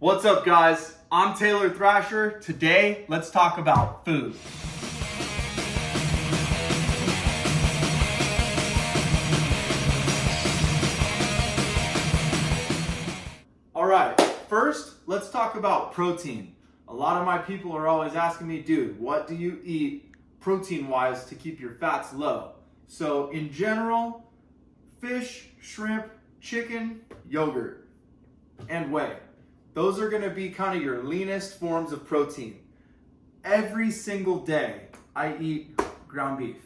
What's up, guys? I'm Thrasher. Today, let's talk about food. All right, first, let's talk about protein. A lot of my people are always asking me, dude, what do you eat protein-wise to keep your fats low? So in general, fish, shrimp, chicken, yogurt, and whey. Those are gonna be kind of your leanest forms of protein. Every single day, I eat ground beef.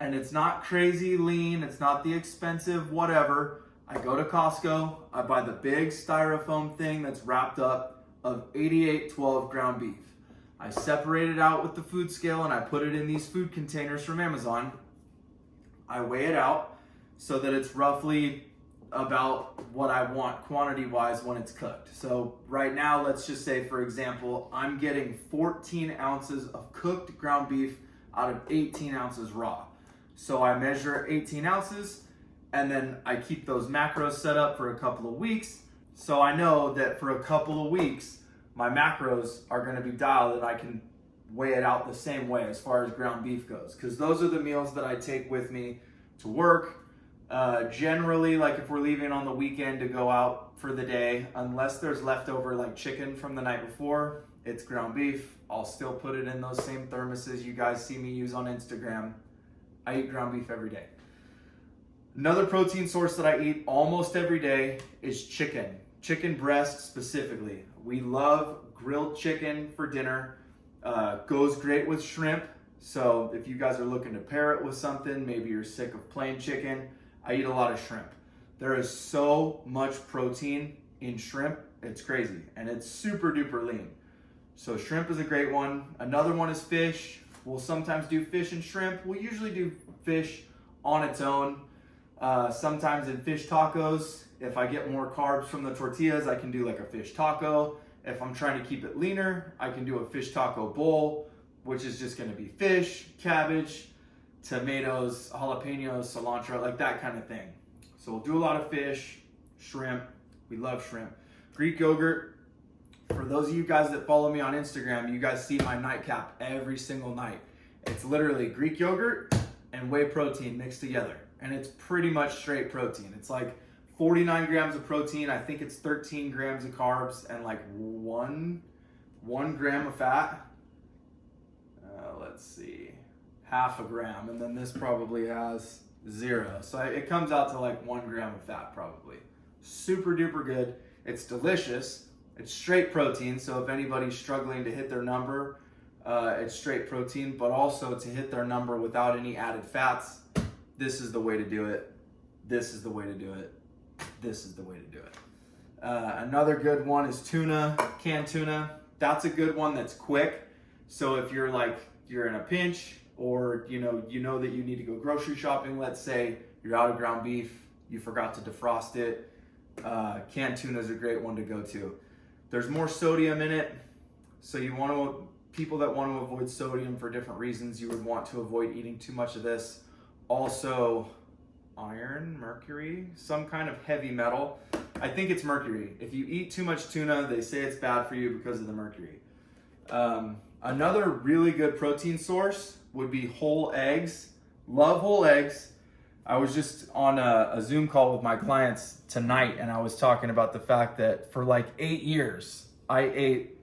And it's not crazy lean, it's not the expensive whatever. I go to Costco, I buy the big styrofoam thing that's wrapped up of 8812 ground beef. I separate it out with the food scale and I put it in these food containers from Amazon. I weigh it out so that it's roughly about what I want quantity wise when it's cooked. So right now, let's just say, for example, I'm getting 14 ounces of cooked ground beef out of 18 ounces raw. So I measure 18 ounces and then I keep those macros set up for a couple of weeks. So I know that for a couple of weeks, my macros are gonna be dialed and I can weigh it out the same way as far as ground beef goes. Because those are the meals that I take with me to work. Generally, like if we're leaving on the weekend to go out for the day, unless there's leftover like chicken from the night before, it's ground beef. I'll still put it in those same thermoses you guys see me use on Instagram. I eat ground beef every day. Another protein source that I eat almost every day is chicken. Chicken breast specifically. We love grilled chicken for dinner. Goes great with shrimp. So if you guys are looking to pair it with something, maybe you're sick of plain chicken, I eat a lot of shrimp. There is so much protein in shrimp, it's crazy. And it's super duper lean. So shrimp is a great one. Another one is fish. We'll sometimes do fish and shrimp. We'll usually do fish on its own. Sometimes in fish tacos, if I get more carbs from the tortillas, I can do like a fish taco. If I'm trying to keep it leaner, I can do a fish taco bowl, which is just gonna be fish, cabbage, tomatoes, jalapenos, cilantro, like that kind of thing. So we'll do a lot of fish, shrimp. We love shrimp. Greek yogurt. For those of you guys that follow me on Instagram, you guys see my nightcap every single night. It's literally Greek yogurt and whey protein mixed together. And it's pretty much straight protein. It's like 49 grams of protein. I think it's 13 grams of carbs and like one gram of fat. Let's see, half a gram. And then this probably has 0. So it comes out to like 1 gram of fat probably. Super duper good. It's delicious. It's straight protein. So if anybody's struggling to hit their number, it's straight protein, but also to hit their number without any added fats, this is the way to do it. This is the way to do it. This is the way to do it. Another good one is tuna, canned tuna. That's a good one that's quick. So if you're in a pinch or you know that you need to go grocery shopping, let's say you're out of ground beef, you forgot to defrost it, canned tuna is a great one to go to. There's more sodium in it. So people that want to avoid sodium for different reasons, you would want to avoid eating too much of this. Also, iron, mercury, some kind of heavy metal. I think it's mercury. If you eat too much tuna, they say it's bad for you because of the mercury. Another really good protein source would be whole eggs. Love whole eggs. I was just on a Zoom call with my clients tonight and I was talking about the fact that for like 8 years, I ate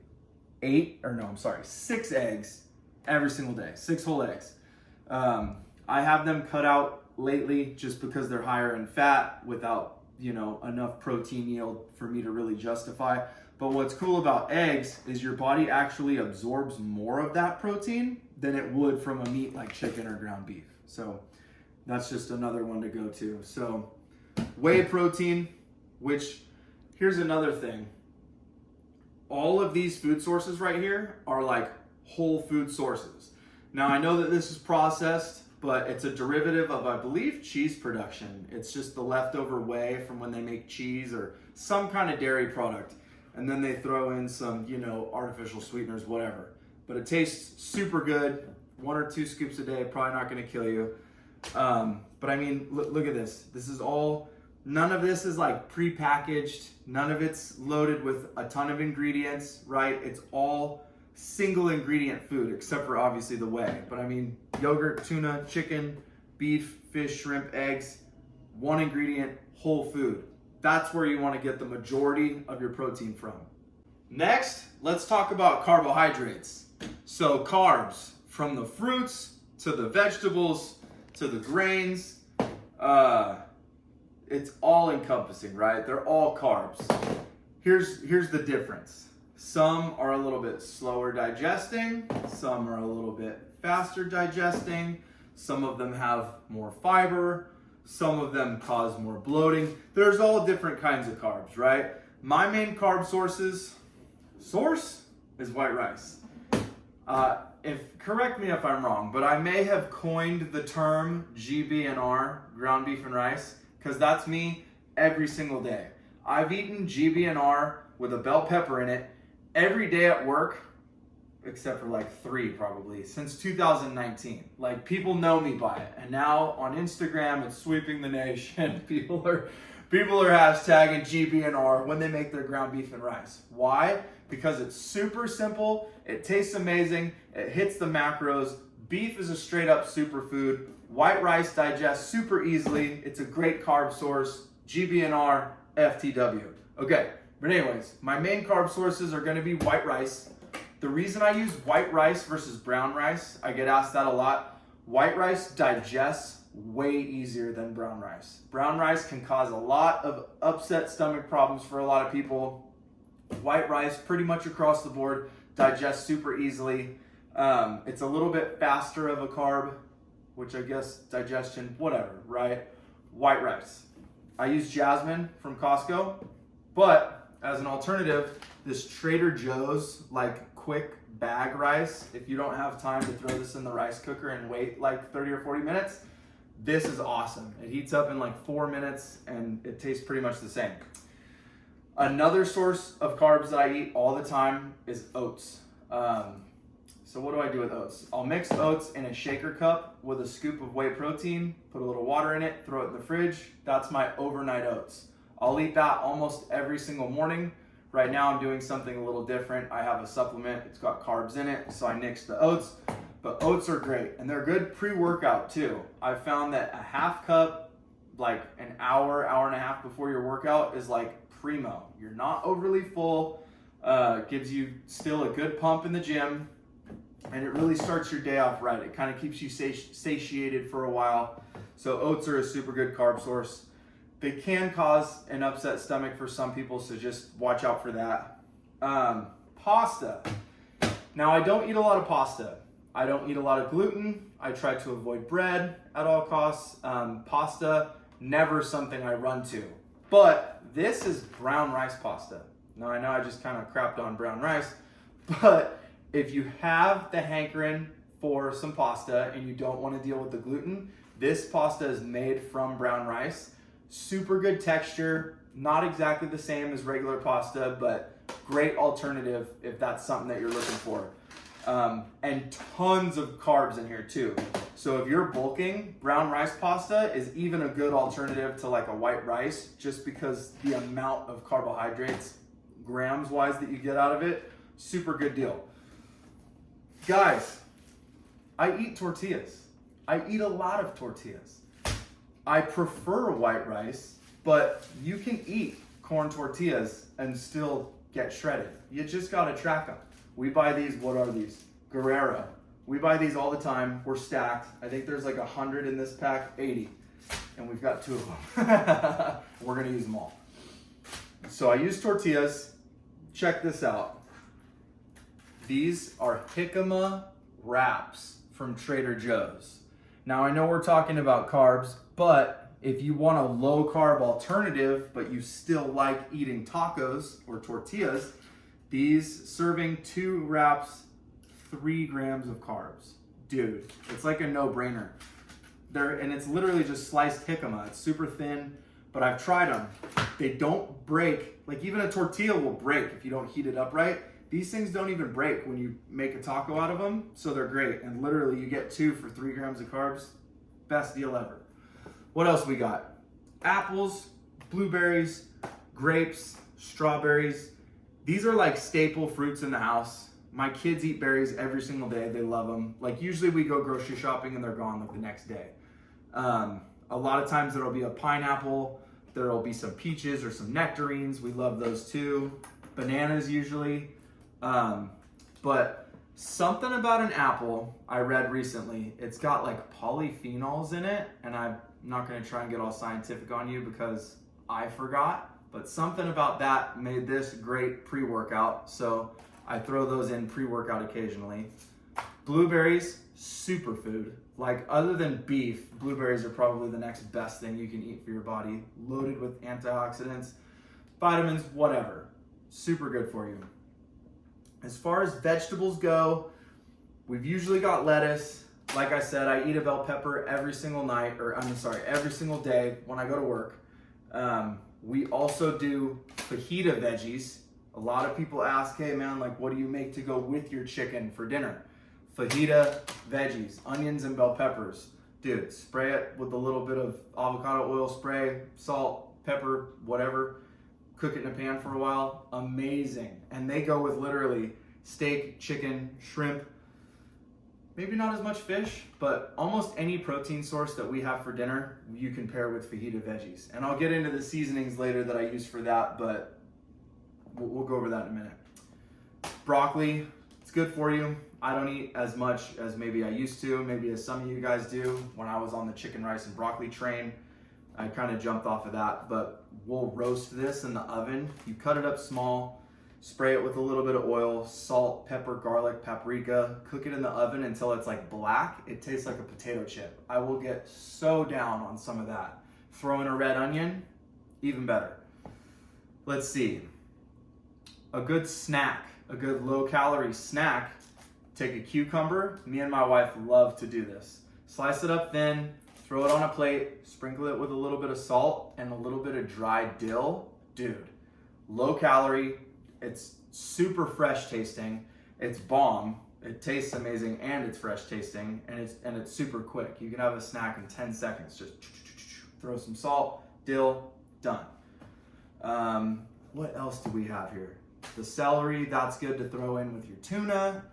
6 eggs every single day, 6 whole eggs. I have them cut out lately just because they're higher in fat without, enough protein yield for me to really justify. But what's cool about eggs is your body actually absorbs more of that protein than it would from a meat like chicken or ground beef. So that's just another one to go to. So whey protein, which here's another thing. All of these food sources right here are like whole food sources. Now I know that this is processed, but it's a derivative of, I believe, cheese production. It's just the leftover whey from when they make cheese or some kind of dairy product. And then they throw in some, artificial sweeteners, whatever. But it tastes super good. 1 or 2 scoops a day, probably not gonna kill you. But I mean, look at this. This is all None of this is like pre-packaged. None of it's loaded with a ton of ingredients, right? It's all single ingredient food, except for obviously the whey. But I mean, yogurt, tuna, chicken, beef, fish, shrimp, eggs, one ingredient, whole food. That's where you want to get the majority of your protein from. Next, let's talk about carbohydrates. So carbs, from the fruits to the vegetables to the grains, it's all encompassing, right? They're all carbs. Here's the difference. Some are a little bit slower digesting, some are a little bit faster digesting, some of them have more fiber, some of them cause more bloating. There's all different kinds of carbs, right? My main carb source is white rice. Correct me if I'm wrong, but I may have coined the term GBNR, ground beef and rice, because that's me every single day. I've eaten GBNR with a bell pepper in it every day at work, except for like 3 probably, since 2019. Like, people know me by it. And now on Instagram, it's sweeping the nation. People are hashtagging GBNR when they make their ground beef and rice. Why? Because it's super simple, it tastes amazing, it hits the macros. Beef is a straight up superfood. White rice digests super easily. It's a great carb source. GBNR, FTW. Okay, but anyways, my main carb sources are gonna be white rice. The reason I use white rice versus brown rice, I get asked that a lot. White rice digests way easier than brown rice. Brown rice can cause a lot of upset stomach problems for a lot of people. White rice, pretty much across the board, digests super easily. It's a little bit faster of a carb, which I guess digestion, whatever, right? White rice. I use jasmine from Costco, but as an alternative, this Trader Joe's like quick bag rice, if you don't have time to throw this in the rice cooker and wait like 30 or 40 minutes, this is awesome. It heats up in like 4 minutes and it tastes pretty much the same. Another source of carbs that I eat all the time is oats. So what do I do with oats? I'll mix oats in a shaker cup with a scoop of whey protein, put a little water in it, throw it in the fridge. That's my overnight oats. I'll eat that almost every single morning. Right now I'm doing something a little different. I have a supplement, it's got carbs in it, so I nix the oats. But oats are great, and they're good pre-workout too. I've found that a half cup, like an hour and a half before your workout is like primo. You're not overly full, gives you still a good pump in the gym, and it really starts your day off right. It kind of keeps you satiated for a while. So oats are a super good carb source. They can cause an upset stomach for some people, so just watch out for that. Pasta. Now, I don't eat a lot of pasta. I don't eat a lot of gluten. I try to avoid bread at all costs. Pasta, never something I run to. But this is brown rice pasta. Now, I know I just kind of crapped on brown rice, but if you have the hankering for some pasta and you don't want to deal with the gluten, this pasta is made from brown rice. Super good texture, not exactly the same as regular pasta, but great alternative if that's something that you're looking for. And tons of carbs in here too. So if you're bulking, brown rice pasta is even a good alternative to like a white rice, just because the amount of carbohydrates, grams wise, that you get out of it, super good deal. Guys, I eat tortillas. I eat a lot of tortillas. I prefer white rice, but you can eat corn tortillas and still get shredded. You just gotta track them. We buy these, what are these? Guerrero. We buy these all the time. We're stacked. I think there's like 100 in this pack, 80. And we've got 2 of them. We're gonna use them all. So I use tortillas. Check this out. These are jicama wraps from Trader Joe's. Now I know we're talking about carbs, but if you want a low carb alternative, but you still like eating tacos or tortillas, these serving 2 wraps, 3 grams of carbs. Dude, it's like a no-brainer. And it's literally just sliced jicama. It's super thin, but I've tried them. They don't break. Like, even a tortilla will break if you don't heat it up right. These things don't even break when you make a taco out of them, so they're great. And literally, you get 2 for 3 grams of carbs. Best deal ever. What else we got? Apples, blueberries, grapes, strawberries. These are like staple fruits in the house. My kids eat berries every single day. They love them. Like usually we go grocery shopping and they're gone like the next day. A lot of times there'll be a pineapple, there'll be some peaches or some nectarines. We love those too. Bananas usually. But something about an apple I read recently, it's got like polyphenols in it, and I'm not going to try and get all scientific on you because I forgot, but something about that made this great pre-workout. So I throw those in pre-workout occasionally. Blueberries, superfood. Like other than beef, blueberries are probably the next best thing you can eat for your body. Loaded with antioxidants, vitamins, whatever. Super good for you. As far as vegetables go, we've usually got lettuce. Like I said, I eat a bell pepper every single every single day when I go to work. We also do fajita veggies. A lot of people ask, hey man, like what do you make to go with your chicken for dinner? Fajita veggies, onions and bell peppers. Dude, spray it with a little bit of avocado oil spray, salt, pepper, whatever. Cook it in a pan for a while. Amazing. And they go with literally steak, chicken, shrimp, maybe not as much fish, but almost any protein source that we have for dinner, you can pair with fajita veggies. And I'll get into the seasonings later that I use for that, but we'll go over that in a minute. Broccoli, it's good for you. I don't eat as much as maybe I used to, maybe as some of you guys do. When I was on the chicken, rice, and broccoli train, I kind of jumped off of that, but we'll roast this in the oven. You cut it up small, spray it with a little bit of oil, salt, pepper, garlic, paprika, cook it in the oven until it's like black. It tastes like a potato chip. I will get so down on some of that. Throw in a red onion, even better. Let's see. A good snack, a good low-calorie snack. Take a cucumber. Me and my wife love to do this. Slice it up thin, throw it on a plate, sprinkle it with a little bit of salt and a little bit of dried dill. Dude, low calorie, it's super fresh tasting, it's bomb, it tastes amazing, and it's fresh tasting, and it's super quick. You can have a snack in 10 seconds. Just throw some salt, dill, done. What else do we have here? The celery, that's good to throw in with your tuna.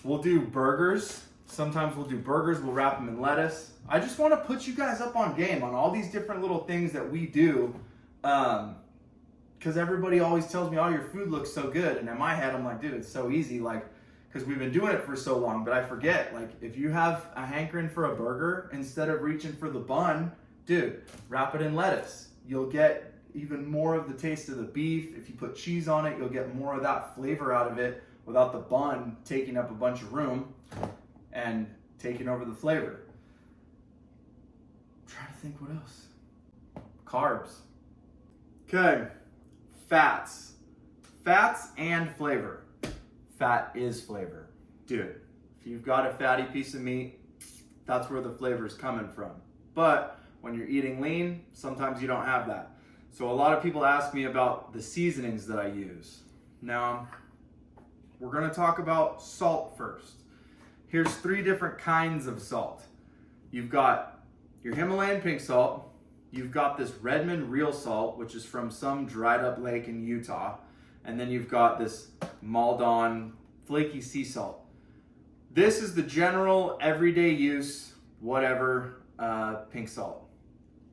We'll do burgers. Sometimes we'll do burgers, we'll wrap them in lettuce. I just want to put you guys up on game on all these different little things that we do, because everybody always tells me, oh, your food looks so good. And in my head, I'm like, dude, it's so easy, like, because we've been doing it for so long. But I forget, like, if you have a hankering for a burger, instead of reaching for the bun, dude, wrap it in lettuce. You'll get even more of the taste of the beef. If you put cheese on it, you'll get more of that flavor out of it without the bun taking up a bunch of room and taking over the flavor. I'm trying to think what else. Carbs. Okay, fats. Fats and flavor. Fat is flavor. Dude, if you've got a fatty piece of meat, that's where the flavor is coming from. But when you're eating lean, sometimes you don't have that. So a lot of people ask me about the seasonings that I use. Now, we're gonna talk about salt first. Here's 3 different kinds of salt. You've got your Himalayan pink salt, you've got this Redmond real salt, which is from some dried up lake in Utah, and then you've got this Maldon flaky sea salt. This is the general everyday use, whatever, pink salt.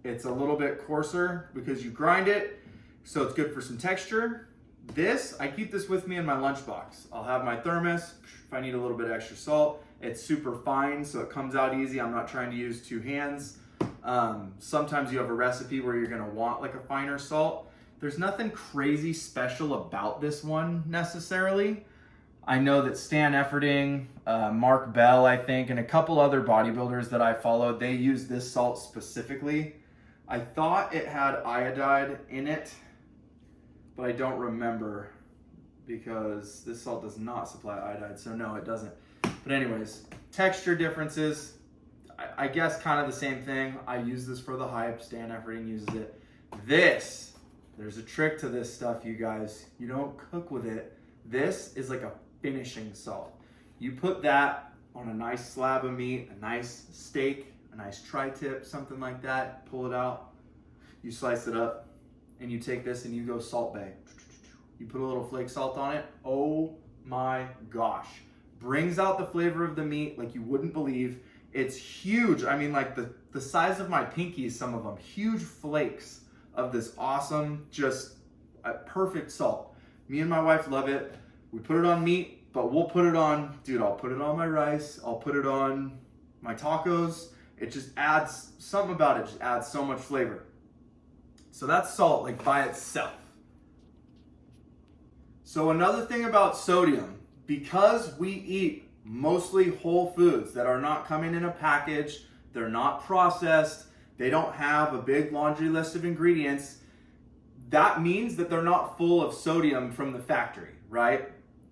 It's a little bit coarser because you grind it, so it's good for some texture. This, I keep this with me in my lunchbox. I'll have my thermos if I need a little bit extra salt. It's super fine, so it comes out easy. I'm not trying to use 2 hands. Sometimes you have a recipe where you're gonna want like a finer salt. There's nothing crazy special about this one necessarily. I know that Stan Efferding, Mark Bell, I think, and a couple other bodybuilders that I followed, they use this salt specifically. I thought it had iodide in it, but I don't remember because this salt does not supply iodide, so no, it doesn't. But anyways, texture differences, I guess kind of the same thing. I use this for the hype, Stan Efferding uses it. There's a trick to this stuff, you guys. You don't cook with it. This is like a finishing salt. You put that on a nice slab of meat, a nice steak, a nice tri-tip, something like that, pull it out, you slice it up, and you take this and you go Salt Bae. You put a little flake salt on it. Oh my gosh. Brings out the flavor of the meat like you wouldn't believe. It's huge. I mean, like the size of my pinkies, some of them. Huge flakes of this awesome, just perfect salt. Me and my wife love it. We put it on meat, but we'll put it on, dude, I'll put it on my rice. I'll put it on my tacos. It just adds, something about it just adds so much flavor. So that's salt, like by itself. So another thing about sodium, because we eat mostly whole foods that are not coming in a package, they're not processed, they don't have a big laundry list of ingredients, that means that they're not full of sodium from the factory, right?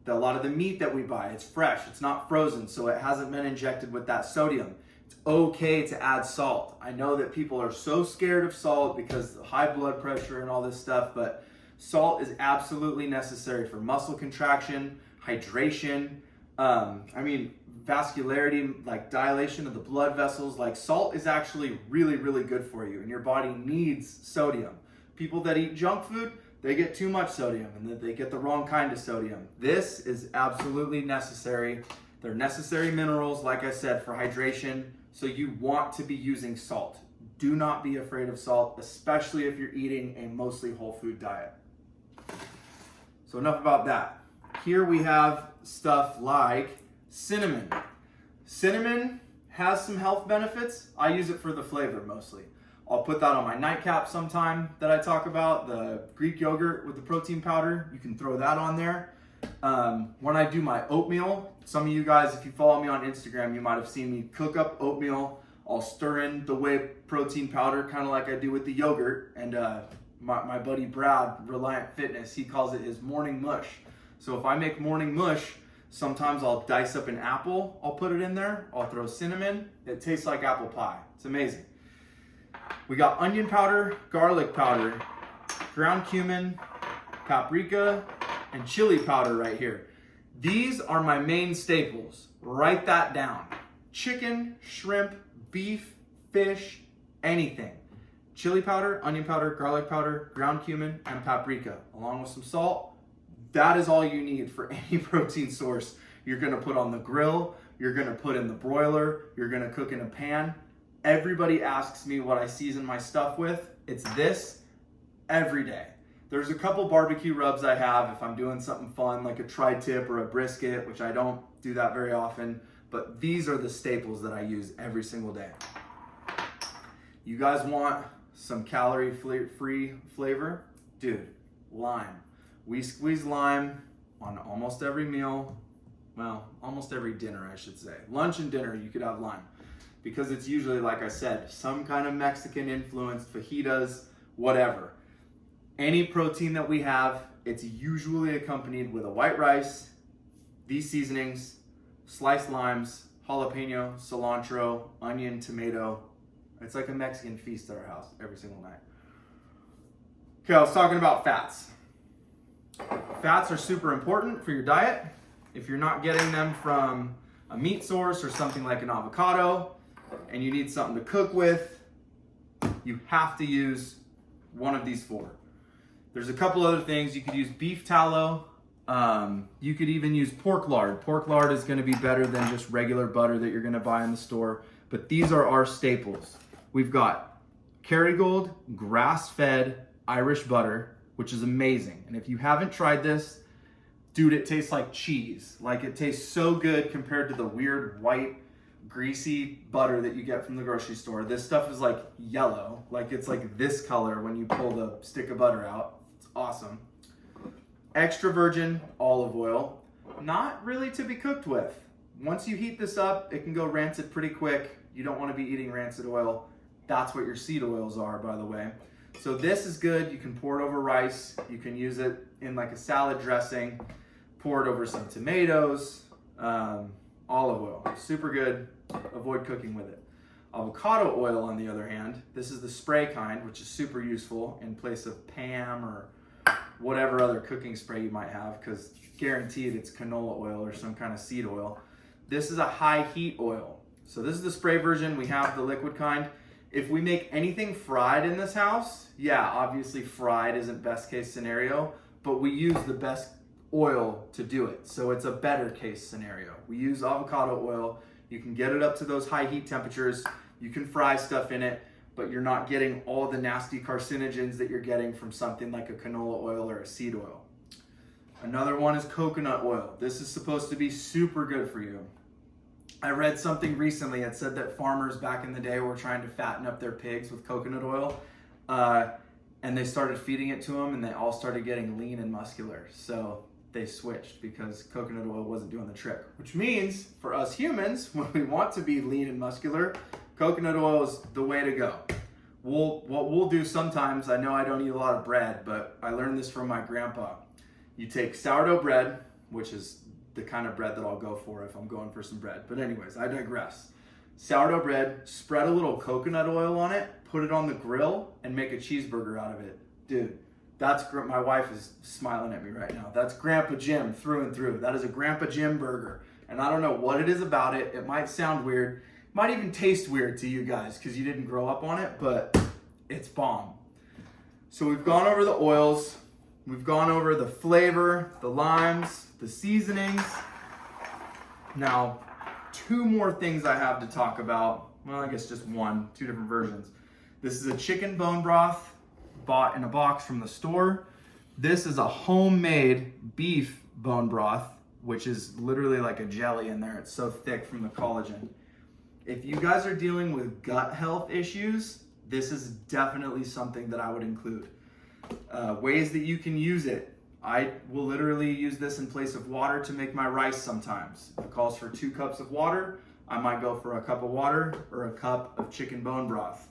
A lot of the meat that we buy, it's fresh, it's not frozen, so it hasn't been injected with that sodium. It's okay to add salt. I know that people are so scared of salt because of high blood pressure and all this stuff, but salt is absolutely necessary for muscle contraction, hydration, vascularity, like dilation of the blood vessels. Like salt is actually really, really good for you, and your body needs sodium. People that eat junk food, they get too much sodium and they get the wrong kind of sodium. This is absolutely necessary. They're necessary minerals, like I said, for hydration. So you want to be using salt. Do not be afraid of salt, especially if you're eating a mostly whole food diet. So enough about that. Here we have stuff like cinnamon. Cinnamon has some health benefits. I use it for the flavor mostly. I'll put that on my nightcap sometime that I talk about, the Greek yogurt with the protein powder. You can throw that on there. When I do my oatmeal, some of you guys, if you follow me on Instagram, you might have seen me cook up oatmeal. I'll stir in the whey protein powder, kind of like I do with the yogurt. And my buddy Brad, Reliant Fitness, he calls it his morning mush. So if I make morning mush, sometimes I'll dice up an apple, I'll put it in there, I'll throw cinnamon. It tastes like apple pie. It's amazing. We got onion powder, garlic powder, ground cumin, paprika, and chili powder right here. These are my main staples. Write that down. Chicken, shrimp, beef, fish, anything. Chili powder, onion powder, garlic powder, ground cumin, and paprika, along with some salt. That is all you need for any protein source. You're gonna put on the grill, you're gonna put in the broiler, you're gonna cook in a pan. Everybody asks me what I season my stuff with. It's this every day. There's a couple barbecue rubs I have if I'm doing something fun like a tri-tip or a brisket, which I don't do that very often, but these are the staples that I use every single day. You guys want some calorie-free flavor? Dude, lime. We squeeze lime on almost every meal. Well, almost every dinner, I should say. Lunch and dinner, you could have lime. Because it's usually, like I said, some kind of Mexican influence, fajitas, whatever. Any protein that we have, it's usually accompanied with a white rice, these seasonings, sliced limes, jalapeno, cilantro, onion, tomato. It's like a Mexican feast at our house every single night. Okay, I was talking about fats. Fats are super important for your diet. If you're not getting them from a meat source or something like an avocado, and you need something to cook with, you have to use one of these four. There's a couple other things. You could use beef tallow. You could even use pork lard. Pork lard is going to be better than just regular butter that you're going to buy in the store. But these are our staples. We've got Kerrygold grass-fed Irish butter, which is amazing. And if you haven't tried this, dude, it tastes like cheese. Like, it tastes so good compared to the weird white greasy butter that you get from the grocery store. This stuff is like yellow. Like, it's like this color when you pull the stick of butter out. It's awesome. Extra virgin olive oil. Not really to be cooked with. Once you heat this up, it can go rancid pretty quick. You don't want to be eating rancid oil. That's what your seed oils are, by the way. So this is good. You can pour it over rice. You can use it in like a salad dressing. Pour it over some tomatoes. Olive oil, super good. Avoid cooking with it. Avocado oil, on the other hand, this is the spray kind, which is super useful in place of Pam or whatever other cooking spray you might have, because guaranteed it's canola oil or some kind of seed oil. This is a high heat oil. So this is the spray version. We have the liquid kind. If we make anything fried in this house, yeah, obviously fried isn't best case scenario, but we use the best oil to do it. So it's a better case scenario. We use avocado oil. You can get it up to those high heat temperatures. You can fry stuff in it, but you're not getting all the nasty carcinogens that you're getting from something like a canola oil or a seed oil. Another one is coconut oil. This is supposed to be super good for you. I read something recently that said that farmers back in the day were trying to fatten up their pigs with coconut oil, and they started feeding it to them, and they all started getting lean and muscular. So they switched because coconut oil wasn't doing the trick, which means for us humans, when we want to be lean and muscular, coconut oil is the way to go. What we'll do sometimes, I know I don't eat a lot of bread, but I learned this from my grandpa. You take sourdough bread, which is the kind of bread that I'll go for if I'm going for some bread. But anyways, I digress. Sourdough bread, spread a little coconut oil on it, put it on the grill, and make a cheeseburger out of it. Dude, my wife is smiling at me right now. That's Grandpa Jim through and through. That is a Grandpa Jim burger. And I don't know what it is about it. It might sound weird. It might even taste weird to you guys because you didn't grow up on it, but it's bomb. So we've gone over the oils. We've gone over the flavor, the limes, the seasonings. Now, two more things I have to talk about. Well, I guess just two different versions. This is a chicken bone broth bought in a box from the store. This is a homemade beef bone broth, which is literally like a jelly in there. It's so thick from the collagen. If you guys are dealing with gut health issues, this is definitely something that I would include. Ways that you can use it. I will literally use this in place of water to make my rice sometimes. If it calls for 2 cups of water, I might go for a cup of water or a cup of chicken bone broth.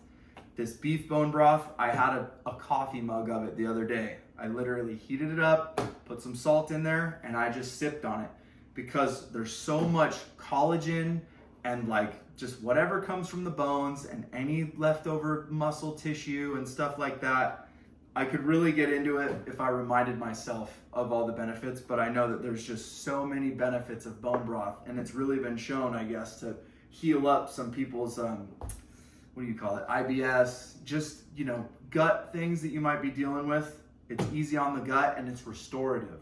This beef bone broth, I had a coffee mug of it the other day. I literally heated it up, put some salt in there, and I just sipped on it because there's so much collagen and just whatever comes from the bones and any leftover muscle tissue and stuff like that. I could really get into it if I reminded myself of all the benefits, but I know that there's just so many benefits of bone broth, and it's really been shown, I guess, to heal up some people's, IBS, just, gut things that you might be dealing with. It's easy on the gut and it's restorative.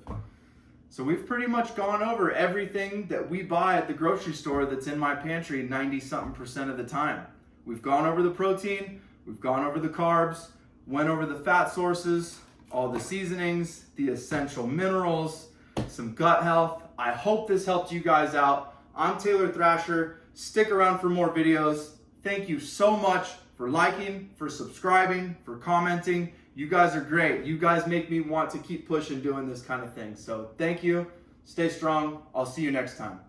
So we've pretty much gone over everything that we buy at the grocery store that's in my pantry 90-something% of the time. We've gone over the protein, we've gone over the carbs, went over the fat sources, all the seasonings, the essential minerals, some gut health. I hope this helped you guys out. I'm Taylor Thrasher. Stick around for more videos. Thank you so much for liking, for subscribing, for commenting. You guys are great. You guys make me want to keep pushing doing this kind of thing. So thank you. Stay strong. I'll see you next time.